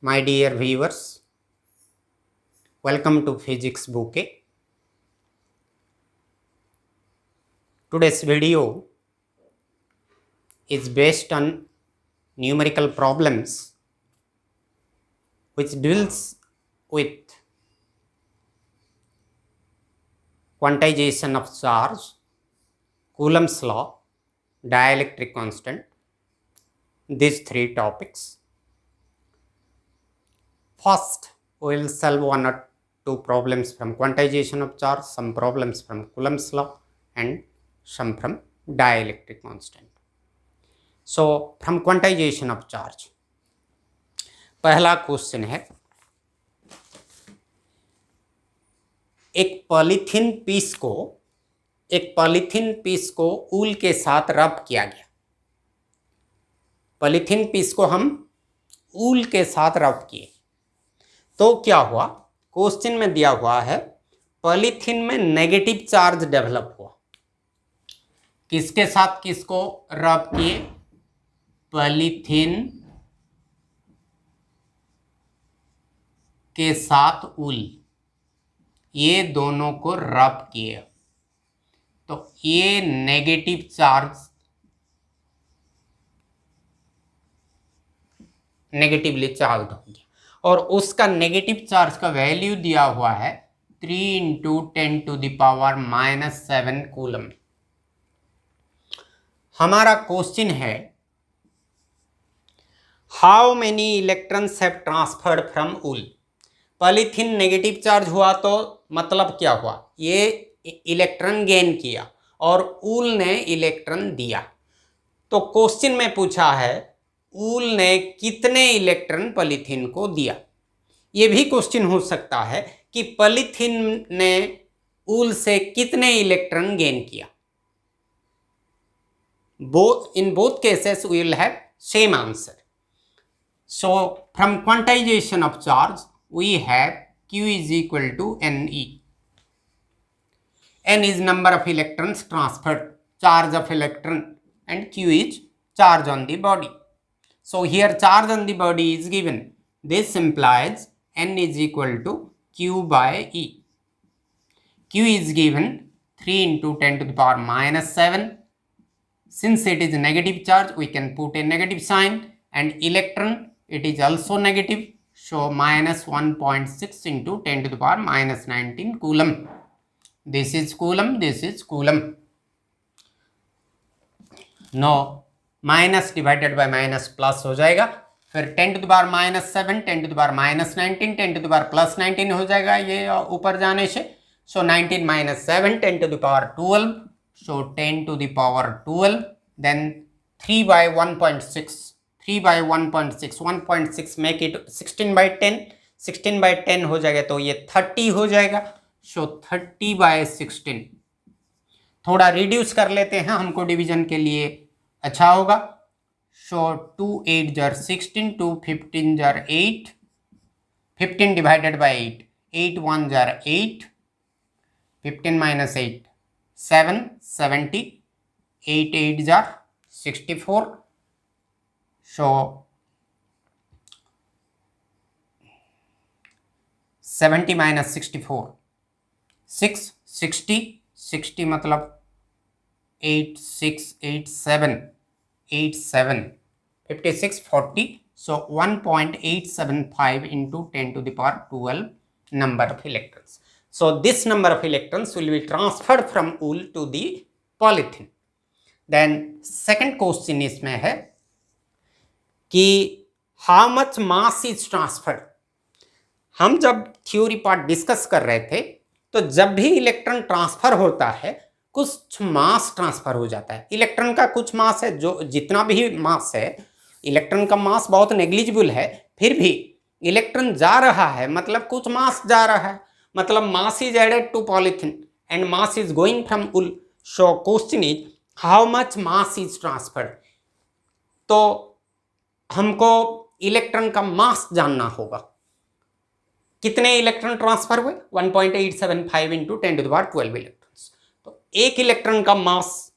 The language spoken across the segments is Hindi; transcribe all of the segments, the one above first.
My dear viewers, welcome to Physics Bouquet. Today's video is based on numerical problems which deals with quantization of charge, Coulomb's law, dielectric constant, these three topics. First, we will solve one or two problems from quantization of charge, some problems from Coulomb's law, and some from dielectric constant. So, from quantization of charge, पहला क्वेश्चन है, एक पॉलीथीन पीस को ऊल के साथ रब किया गया। पॉलीथीन पीस को हम ऊल के साथ रब किए तो क्या हुआ? क्वेश्चन में दिया हुआ है पॉलीथीन में नेगेटिव चार्ज डेवलप हुआ। किसके साथ किसको रब किए? पॉलीथीन के साथ ऊल, ये दोनों को रब किए तो ये नेगेटिव चार्ज नेगेटिवली चार्ज हो गया और उसका नेगेटिव चार्ज का वैल्यू दिया हुआ है 3 × 10⁻⁻7 कूलम। हमारा क्वेश्चन है how many electrons have transferred from wool. Polythene negative charge हुआ तो मतलब क्या हुआ? ये इलेक्ट्रॉन गेन किया और ऊल ने इलेक्ट्रॉन दिया। तो क्वेश्चन में पूछा है ऊल ने कितने इलेक्ट्रॉन पॉलीथीन को दिया। ये भी क्वेश्चन हो सकता है कि पॉलीथीन ने ऊल से कितने इलेक्ट्रॉन गेन किया। In both cases we will have same answer. So from quantization of charge we have Q is equal to Ne. N is number of electrons transferred, charge of electron, and Q is charge on the body. So here charge on the body is given. This implies N is equal to Q by E. Q is given 3 × 10⁻⁻7. Since it is a negative charge, we can put a negative sign, and electron, it is also negative. So minus 1.6 × 10⁻⁻19 coulomb. This is coulomb, this is coulomb. No, minus divided by minus plus हो जाएगा, फिर 10⁻⁻7, 10⁻⁻19, 10⁻+19 हो जाएगा ये ऊपर जाने से। सो 19 - 7, 10⁻12, so 10⁻12, then 3/1.6, 3/1.6, 1.6 make it 16/10, 16/10 हो जाएगा तो ये 30 हो जाएगा। सो 30/16, थोड़ा रिड्यूस कर लेते हैं, हमको डिवीजन के लिए अच्छा होगा। सो 2 8 jar 16, 2 15 jar 8, 15 divided by 8, 8 1 jar 8, 15 - 8 7, 70, 8 8 jar 64. सो 70 - 64 6, 60, 60 मतलब 8 6 8 7 8 7 56 40. So 1.875 × 10⁻12 number of electrons. So this number of electrons will be transferred from wool to the polythene. Then second question इसमें है कि how much mass is transferred. हम जब थ्योरी पार्ट डिस्कस कर रहे थे तो जब भी इलेक्ट्रॉन ट्रांसफर होता है कुछ मास ट्रांसफर हो जाता है। इलेक्ट्रॉन का कुछ मास है, जो जितना भी मास है, इलेक्ट्रॉन का मास बहुत नेग्लिजिबल है, फिर भी इलेक्ट्रॉन जा रहा है मतलब कुछ मास जा रहा है, मतलब mass is added to polythene and mass is going from wool. So question is how much mass is transferred. तो हमको इलेक्ट्रॉन का मास जानना होगा। कितने इलेक्ट्रॉन ट्रांसफर हुए? 1.875 × 10⁻12 इलेक्ट्रॉन्स। तो एक इलेक्ट्रॉन का मास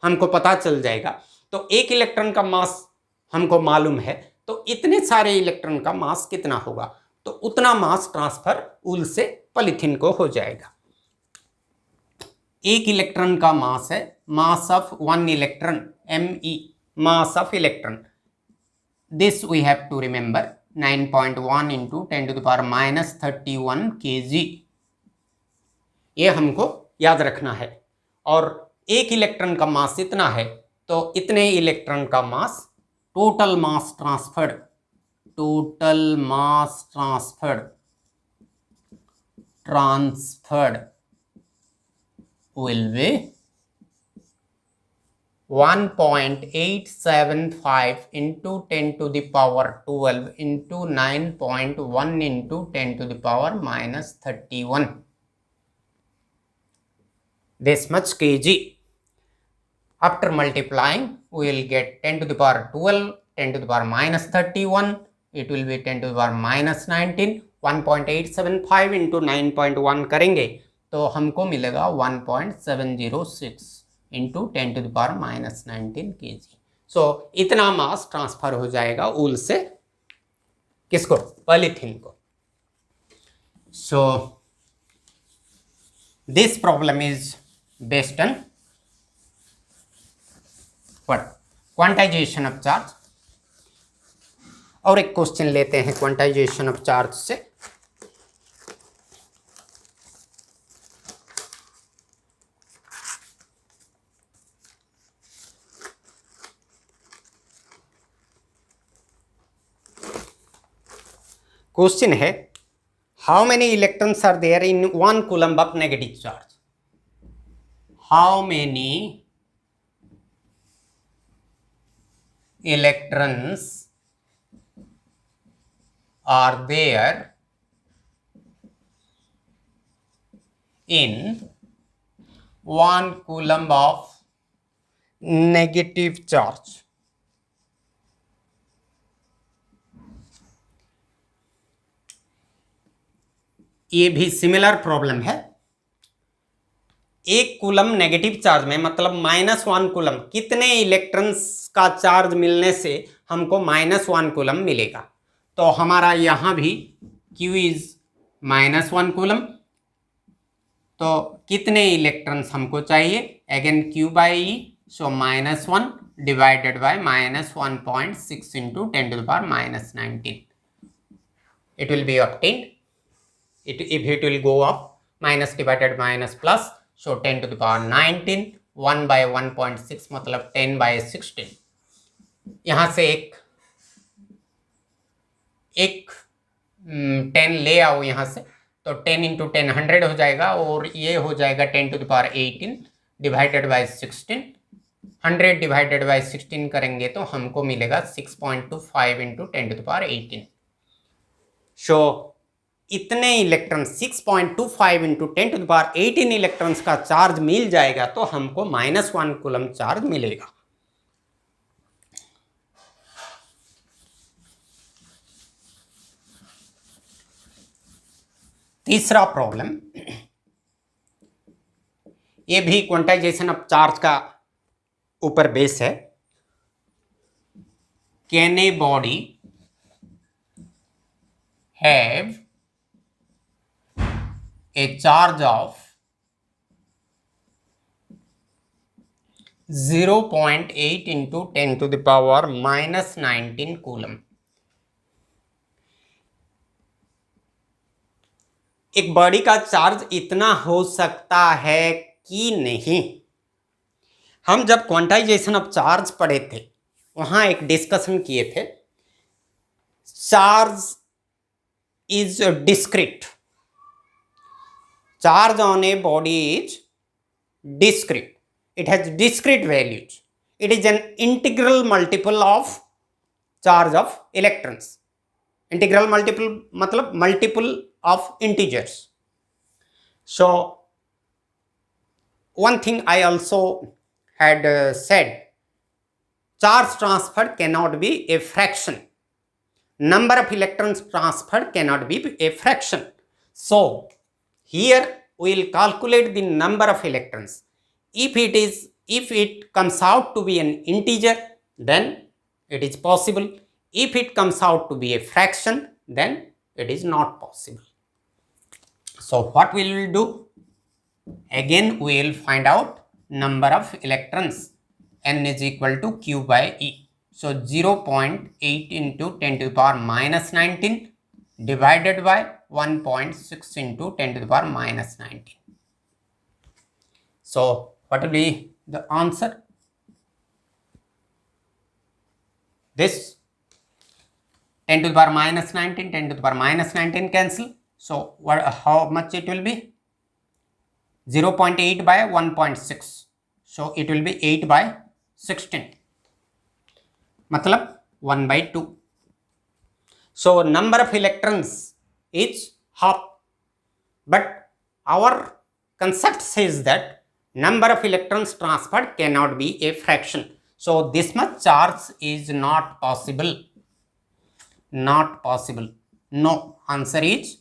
हमको पता चल जाएगा। तो एक इलेक्ट्रॉन का मास हमको मालूम है तो इतने सारे इलेक्ट्रॉन का मास कितना होगा, तो उतना मास ट्रांसफर वूल से पॉलीथीन को हो जाएगा। एक इलेक्ट्रॉन का मास है mass of one electron, Me, mass of electron. This we have to remember 9.1 into 10⁻31 kg, ये हमको याद रखना है। और एक इलेक्ट्रॉन का मास इतना है, तो इतने इलेक्ट्रॉन का mass total mass transferred will be 1.875 into 10 to the power 12 into 9.1 into 10 to the power minus 31, this much kg. After multiplying, we will get 10 to the power 12, 10 to the power minus 31, it will be 10 to the power minus 19, 1.875 into 9.1 करेंगे तो हमको मिलेगा 1.706 into 10 to the power minus 19 kg. So इतना मास ट्रांसफर हो जाएगा वूल से किसको, पॉलीथीन को। So this problem is based on what? Quantization of charge. और एक क्वेश्चन लेते हैं क्वांटाइजेशन ऑफ चार्ज से। क्वेश्चन है how many electrons are there in 1 coulomb of negative charge. How many electrons are there in 1 coulomb of negative charge। ये भी सिमिलर प्रॉब्लम है। एक कूलम नेगेटिव चार्ज में मतलब -1 कूलम, कितने इलेक्ट्रॉन्स का चार्ज मिलने से हमको -1 कूलम मिलेगा। तो हमारा यहाँ भी Q इज -1 कूलम, तो कितने इलेक्ट्रॉन्स हमको चाहिए, again Q by E, so -1 divided by -1.6 into 10 to the power -19, it will be obtained। if it will go up minus divided minus plus, so 10 to the power 19, 1 by 1.6 मतलब 10 by 16। यहाँ से एक 10 ले आओ यहाँ से, तो 10 इंटू 10 100 हो जाएगा, और ये हो जाएगा 10 to the power 18 divided by 16। 100 divided by 16 करेंगे तो हमको मिलेगा 6.25 इंटू 10 to the power 18। सो इतने electron 6.25 into 10 to the power 18 electrons का चार्ज मिल जाएगा तो हमको -1 कूलम चार्ज मिलेगा। तीसरा प्रॉब्लम, ये भी क्वांटाइजेशन ऑफ चार्ज का ऊपर बेस है। Can a body have a charge of 0.8 into 10 to the power -19 coulomb. एक बॉडी का चार्ज इतना हो सकता है कि नहीं। हम जब क्वांटाइजेशन ऑफ चार्ज पढ़े थे वहां एक डिस्कशन किए थे, charge is discrete, charge on a body is discrete, it has discrete values, it is an integral multiple of charge of electrons। integral multiple मतलब multiple of integers। so one thing I also had said, charge transfer cannot be a fraction, number of electrons transferred cannot be a fraction। so here we will calculate the number of electrons। if it comes out to be an integer, then it is possible। If it comes out to be a fraction, then it is not possible. So what we will do? Again we will find out number of electrons. N is equal to Q by E. So 0.8 into 10 to the power minus 19 divided by 1.6 into 10 to the power minus 19. So what will be the answer? This 10 to the power minus 19, 10 to the power minus 19 cancel. So how much it will be? 0.8 by 1.6. So it will be 8 by 16. मतलब 1 by 2. So number of electrons is half. But our concept says that number of electrons transferred cannot be a fraction. So this much charge is not possible. Not possible. No. Answer is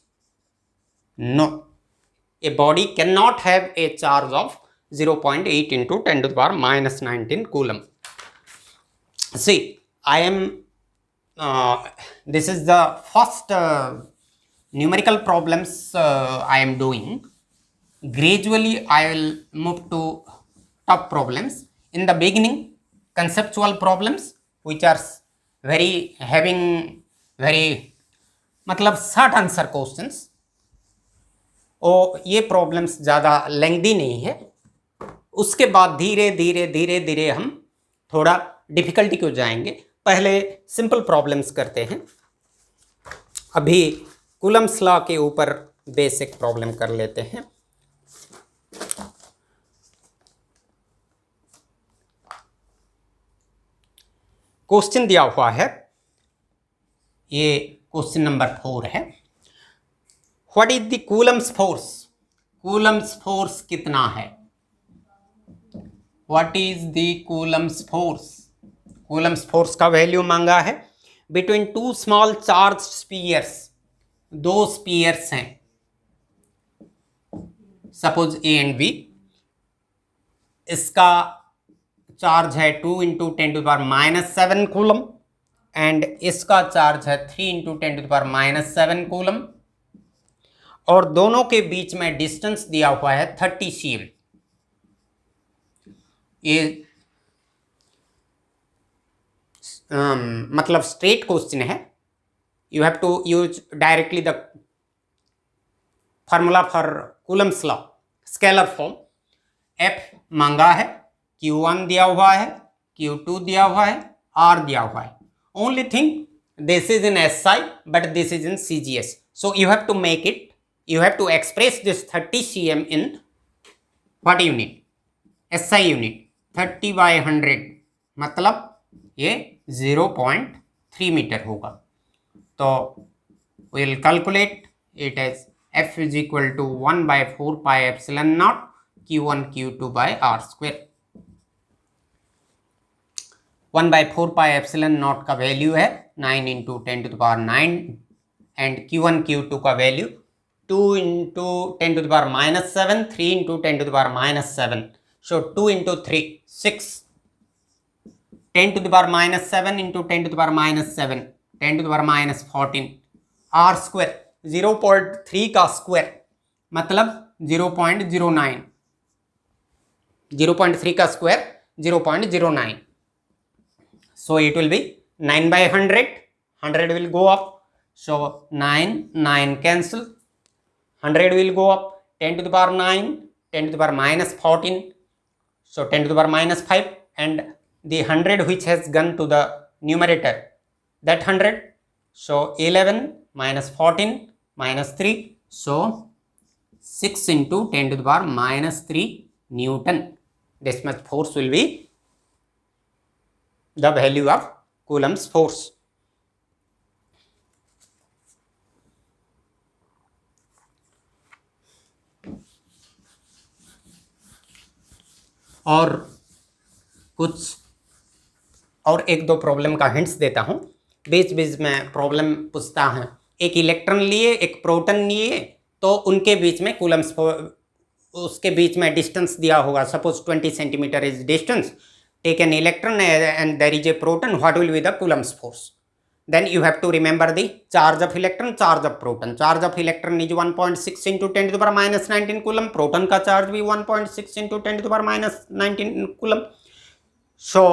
no. A body cannot have a charge of 0.8 into 10 to the power minus 19 coulomb. See, I am this is the first numerical problems I am doing. Gradually I will move to top problems. In the beginning, conceptual problems which are having very मतलब शॉर्ट आंसर क्वेश्चंस, और ये प्रॉब्लम्स ज़्यादा लेंथी नहीं है. उसके बाद धीरे धीरे धीरे धीरे हम थोड़ा डिफिकल्टी को जाएंगे. पहले सिंपल प्रॉब्लम्स करते हैं. अभी कूलम्स लॉ के ऊपर बेसिक प्रॉब्लम कर लेते हैं. क्वेश्चन दिया हुआ है, ये क्वेश्चन नंबर 4 है. What is the Coulomb's force? Coulomb's force कितना है? What is the Coulomb's force? Coulomb's force का वैल्यू मांगा है. Between two small charge spheres, दो स्पीयर्स हैं, सपोज ए एंड बी. इसका चार्ज है 2 into 10 to the power minus 7 coulomb, and इसका चार्ज है 3 into 10 to the power minus 7 coulomb, और दोनों के बीच में डिस्टेंस दिया हुआ है 30 cm. ये मतलब स्ट्रेट क्वेश्चन है. You have to use directly the formula for Coulomb's law, scalar form. F मांगा है, Q1 दिया हुआ है, Q2 दिया हुआ है, R दिया हुआ है. Only thing, this is in SI but this is in CGS. So you have to make it, you have to express this 30 cm in what unit? SI unit. 30 by 100 मतलब ये 0.3 मीटर होगा. तो we'll calculate it as F is equal to 1 by 4 pi epsilon naught Q1 Q2 by R square. 1 by 4 pi epsilon naught का वैल्यू है 9 into 10 to the power 9, and Q1 Q2 का value 2 into 10 to the power minus 7, 3 into 10 to the power minus 7. So 2 into 3, 6. 10 to the power minus 7 into 10 to the power minus 7, 10 to the power minus 14. R square 0.3 का स्क्वायर मतलब 0.09. 0.3 का square 0.09. So it will be 9 by 100. 100 will go up. So 9 cancel. 100 will go up. 10 to the power 9. 10 to the power minus 14. So 10 to the power minus 5. And the 100 which has gone to the numerator, that 100. So 11 minus 14 minus 3. So 6 into 10 to the power minus 3 Newton. This much force will be the value of Coulomb's force. और कुछ और एक दो प्रॉब्लम का हिंट्स देता हूँ. बीच बीच में प्रॉब्लम पूछता है. एक इलेक्ट्रॉन लिए, एक प्रोटॉन लिए, तो उनके बीच में कूलम्स, उसके बीच में डिस्टेंस दिया होगा. Suppose 20 centimetre is distance. Take an electron and there is a proton. What will be the Coulomb's force? then you have to remember the charge of electron, charge of proton. Charge of electron is 1.6 into 10 to the power minus 19 coulomb. Proton का charge भी 1.6 into 10 to the power minus 19 coulomb. So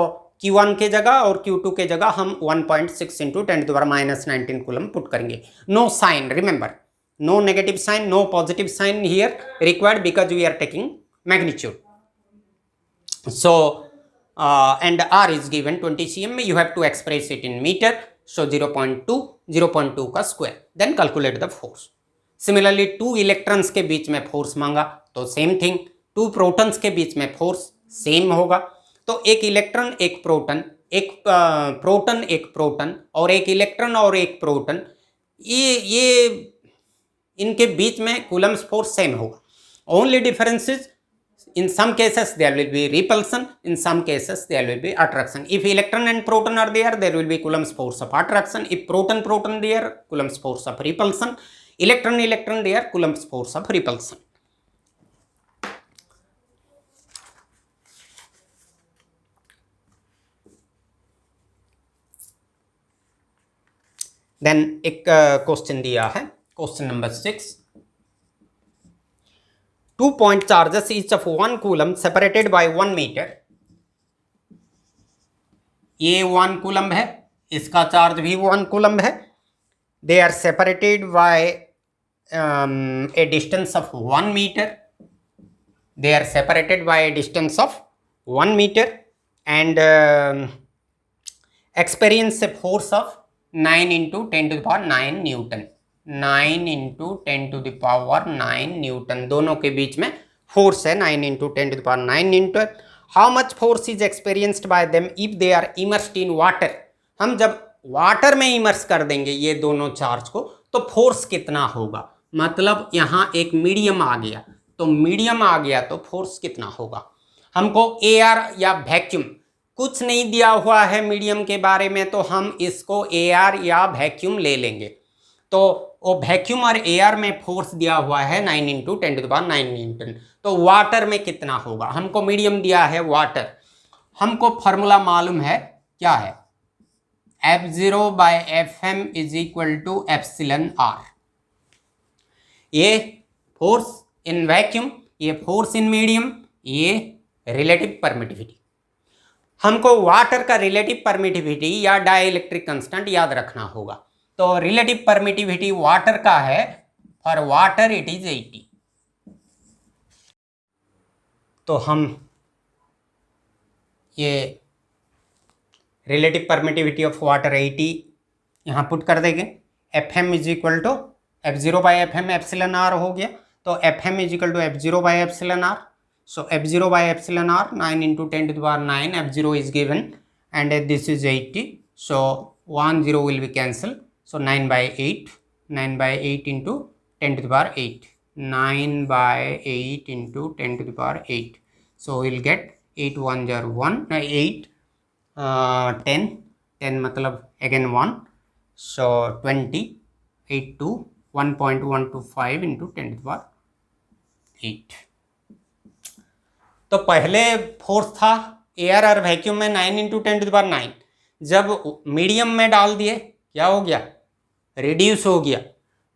Q1 के जगह और Q2 के जगह हम 1.6 into 10 to the power minus 19 coulomb put करेंगे. No sign, remember, no negative sign, no positive sign here required because we are taking magnitude. So and R is given 20 cm, you have to express it in meter. So 0.2 का square, then calculate the force. Similarly 2 electrons के बीच में फोर्स मांगा तो सेम थिंग, 2 प्रोटॉन्स के बीच में फोर्स सेम होगा. तो एक इलेक्ट्रॉन एक प्रोटॉन, एक प्रोटॉन एक प्रोटॉन और एक इलेक्ट्रॉन और एक प्रोटॉन, ये इनके बीच में कूलम्ब्स फोर्स सेम होगा. Only difference is in some cases there will be repulsion, in some cases there will be attraction. If electron and proton are there, there will be Coulomb's force of attraction. If proton there, Coulomb's force of repulsion. Electron there, Coulomb's force of repulsion. Then एक क्वेश्चन दिया है, question number 6. 2 point charges each of 1 coulomb separated by 1 meter. ये 1 coulomb है, इसका चार्ज भी 1 coulomb है. They are separated by a distance of 1 meter. They are separated by a distance of 1 meter and experience a force of 9 into 10 to the power 9 Newton. 9 into 10 to the power 9 Newton, दोनों के बीच में फोर्स है 9 into 10 to the power 9 newton. How much force is experienced by them if they are immersed in water. हम जब वाटर में इमर्स कर देंगे ये दोनों चार्ज को तो फोर्स कितना होगा. मतलब यहाँ एक मीडियम आ गया, तो मीडियम आ गया तो फोर्स कितना होगा. हमको एयर या वैक्यूम कुछ नहीं दिया हुआ है मीडियम के बारे में, तो हम इसको एयर या वैक्यूम ले लेंगे. तो वो वैक्यूम और एयर में फोर्स दिया हुआ है 9 into 10 to the power 9 Newton. तो वाटर में कितना होगा. हमको मीडियम दिया है वाटर. हमको फॉर्मूला मालूम है, क्या है, F0 by Fm is equal to epsilon r. ये फोर्स इन वैक्यूम, ये फोर्स इन मीडियम, ये रिलेटिव परमिटिविटी. हमको वाटर का रिलेटिव परमिटिविटी या डाइलेक्ट्रिक कांस्टेंट याद रखना होगा. तो रिलेटिव परमिटिविटी वाटर का है, फॉर वाटर इट इज 80. तो हम ये रिलेटिव परमिटिविटी ऑफ वाटर 80 यहाँ पुट कर देंगे. Fm is equal to F0 by Fm epsilon r हो गया. तो Fm is equal to F0 by epsilon r. So F0 by epsilon r 9 into 10 to the power 9. F0 is given and this is 80. So 1 0 will be cancelled. So 9 by 8, 9 by 8 into 10 to the power 8. 9 by 8 into 10 to the power 8. So we'll get 8 1 jar 1, 8, 10, 10 मतलब again 1. So 20, 8 to 1.125 into 10 to the power 8. तो पहले फोर्स था एयर और वैक्यूम में 9 into 10 to the power 9. जब मीडियम में डाल दिए क्या हो गया, रिड्यूस हो गया.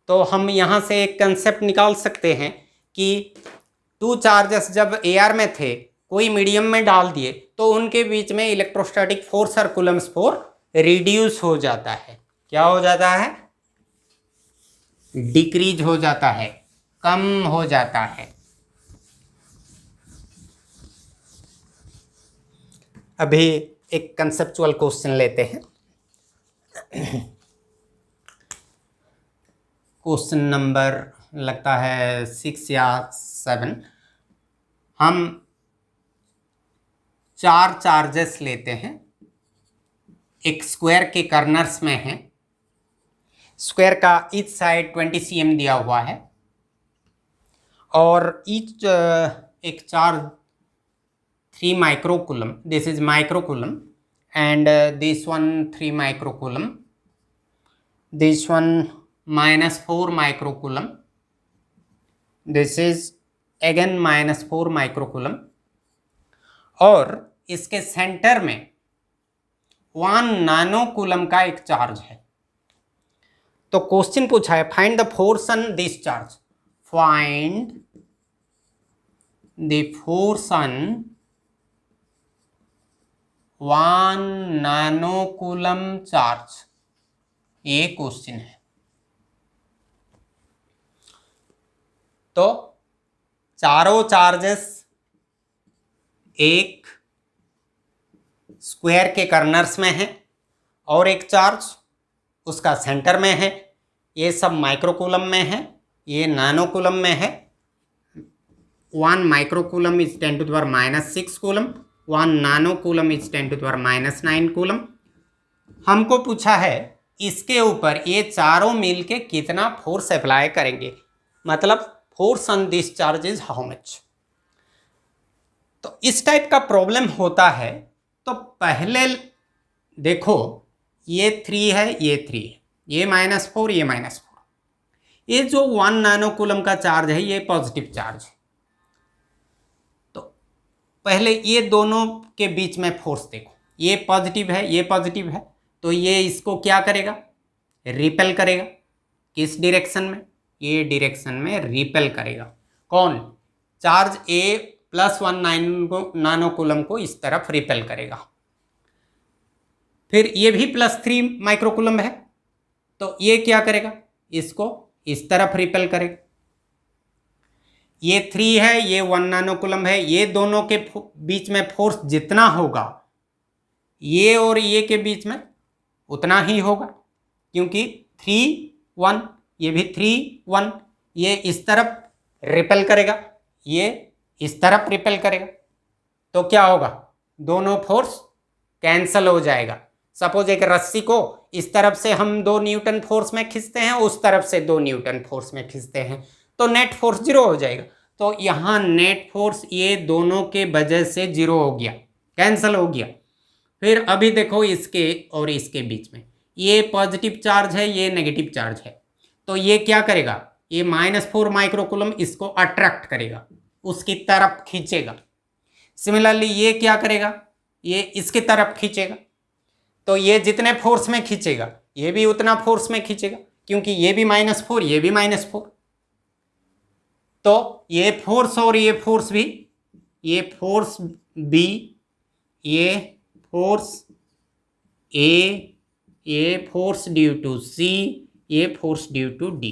तो हम यहाँ से एक कंसेप्ट निकाल सकते हैं कि 2 चार्जेस जब एयर में थे, कोई मीडियम में डाल दिए, तो उनके बीच में इलेक्ट्रोस्टैटिक फोर्स और कूलम्ब्स फोर्स रिड्यूस हो जाता है. क्या हो जाता है, डिक्रीज हो जाता है, कम हो जाता है. अभी एक कंसेप्चुअल क्वेश्चन लेते हैं. क्वेश्चन नंबर लगता है 6 या 7. हम 4 चार्जेस लेते हैं, एक स्क्वायर के कर्नर्स में है. स्क्वायर का ईच साइड 20 cm दिया हुआ है और ईच एक charge 3 microcoulomb. This is microcoulomb and this one 3 microcoulomb. This one -4 microcoulomb. This is again -4 microcoulomb. और इसके सेंटर में 1 नैनोकूलम का एक चार्ज है. तो क्वेश्चन पूछा है find the force on this charge, find the force on 1 nanocoulomb charge, ये क्वेश्चन है। तो चारों चार्जेस एक स्क्वायर के कर्नर्स में है और एक चार्ज उसका सेंटर में है। ये सब माइक्रोकूलम में है, ये नैनोकूलम में है। 1 microcoulomb is 10⁻⁻6 coulomb, 1 nanocoulomb is 10⁻⁹ coulomb. हमको पूछा है इसके ऊपर ये चारों मिलके कितना फोर्स अप्लाई करेंगे, मतलब force on this charge is how much. तो इस टाइप का प्रॉब्लम होता है तो पहले देखो ये 3 है, ये 3 है, ये -4, ये -4। ये जो 1 नैनोकूलम का चार्ज है ये पॉजिटिव चार्ज है। तो पहले ये दोनों के बीच में फोर्स देखो, ये पॉजिटिव है, ये पॉजिटिव है, तो ये इसको क्या करेगा, रिपेल करेगा। किस डायरेक्शन में, ये डायरेक्शन में रिपेल करेगा। कौन, चार्ज ए +1 नैनोकूलम को इस तरफ रिपेल करेगा। फिर ये भी +3 माइक्रोकूलम है, तो ये क्या करेगा, इसको इस तरफ रिपेल करेगा। ये 3 है, ये 1 नैनोकूलम है, ये दोनों के बीच में फोर्स जितना होगा ये और ये के बीच में उतना ही होगा, क्योंकि 3 1, ये भी 3 1, ये इस तरफ रिपेल करेगा, ये इस तरफ रिपेल करेगा। तो क्या होगा, दोनों फोर्स कैंसल हो जाएगा। सपोज एक रस्सी को इस तरफ से हम 2 न्यूटन फोर्स में खींचते हैं, उस तरफ से 2 न्यूटन फोर्स में खींचते हैं, तो नेट फोर्स 0 हो जाएगा। तो यहाँ नेट फोर्स ये दोनों के वजह से 0 हो गया, कैंसल हो गया। फिर अभी देखो इसके और इसके बीच में ये पॉजिटिव चार्ज है, ये नेगेटिव चार्ज है, तो ये क्या करेगा, ये -4 माइक्रोकूलम इसको अट्रैक्ट करेगा, उसकी तरफ खींचेगा। सिमिलरली ये क्या करेगा, ये इसकी तरफ खींचेगा, तो ये जितने फोर्स में खींचेगा ये भी उतना फोर्स में खींचेगा, क्योंकि ये भी -4, ये भी -4। तो ये फोर्स और ये फोर्स भी, ये फोर्स बी, ये फोर्स ए, ये फोर्स ड्यू टू सी, ये force due to D.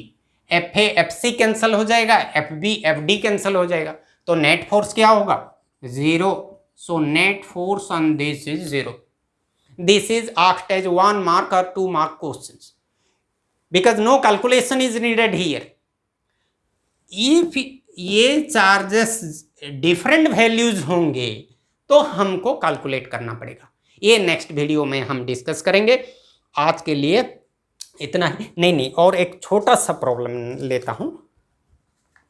F A F C cancel हो जाएगा, F B F D cancel हो जाएगा, तो नेट फोर्स क्या होगा, 0। So net force on this is 0। This is asked as 1 mark or 2 mark questions because no calculation is needed here. If ये चार्जेस डिफरेंट वैल्यूज होंगे तो हमको कैलकुलेट करना पड़ेगा। ये नेक्स्ट वीडियो में हम डिस्कस करेंगे। आज के लिए इतना ही। नहीं, और एक छोटा सा प्रॉब्लम लेता हूं,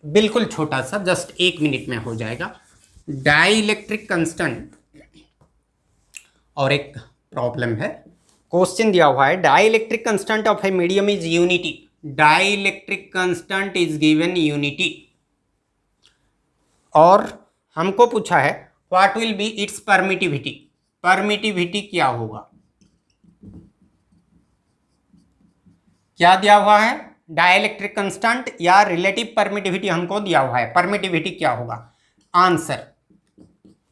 बिल्कुल छोटा सा, जस्ट 1 मिनट में हो जाएगा। डाइलेक्ट्रिक कांस्टेंट और एक प्रॉब्लम है, क्वेश्चन दिया हुआ है dielectric constant of a medium is unity. Dielectric constant is given unity, और हमको पूछा है what will B it's permittivity. Permittivity क्या होगा, क्या दिया हुआ है, डाइलेक्ट्रिक कांस्टेंट या रिलेटिव परमिटिविटी हमको दिया हुआ है। परमिटिविटी क्या होगा, आंसर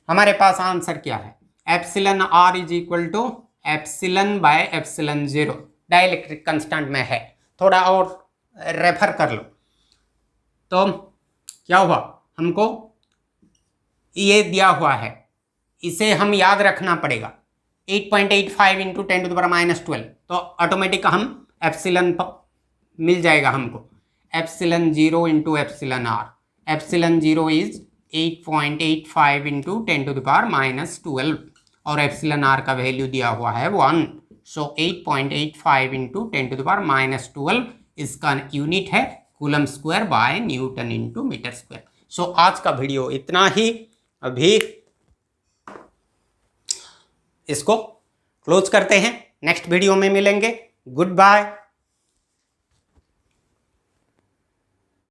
हमारे पास आंसर क्या है, epsilon R is equal to epsilon by epsilon 0 dielectric constant में है। थोड़ा और रेफर कर लो। तो क्या हुआ, हमको ये दिया हुआ है, इसे हम याद रखना पड़ेगा। 8.85 इंटू 10⁻⁻12, तो ऑटोमेटिक हम एप्सिलन मिल जाएगा हमको। Epsilon 0 into epsilon R, epsilon 0 is 8.85 into 10⁻⁻12 और एप्सिलन आर का वैल्यू दिया हुआ है 1। सो 8.85 इंटू 10⁻⁻12 इसका यूनिट है coulomb square by newton into metre square. So आज का वीडियो इतना ही, अभी इसको क्लोज करते हैं, नेक्स्ट वीडियो में मिलेंगे। Good bye.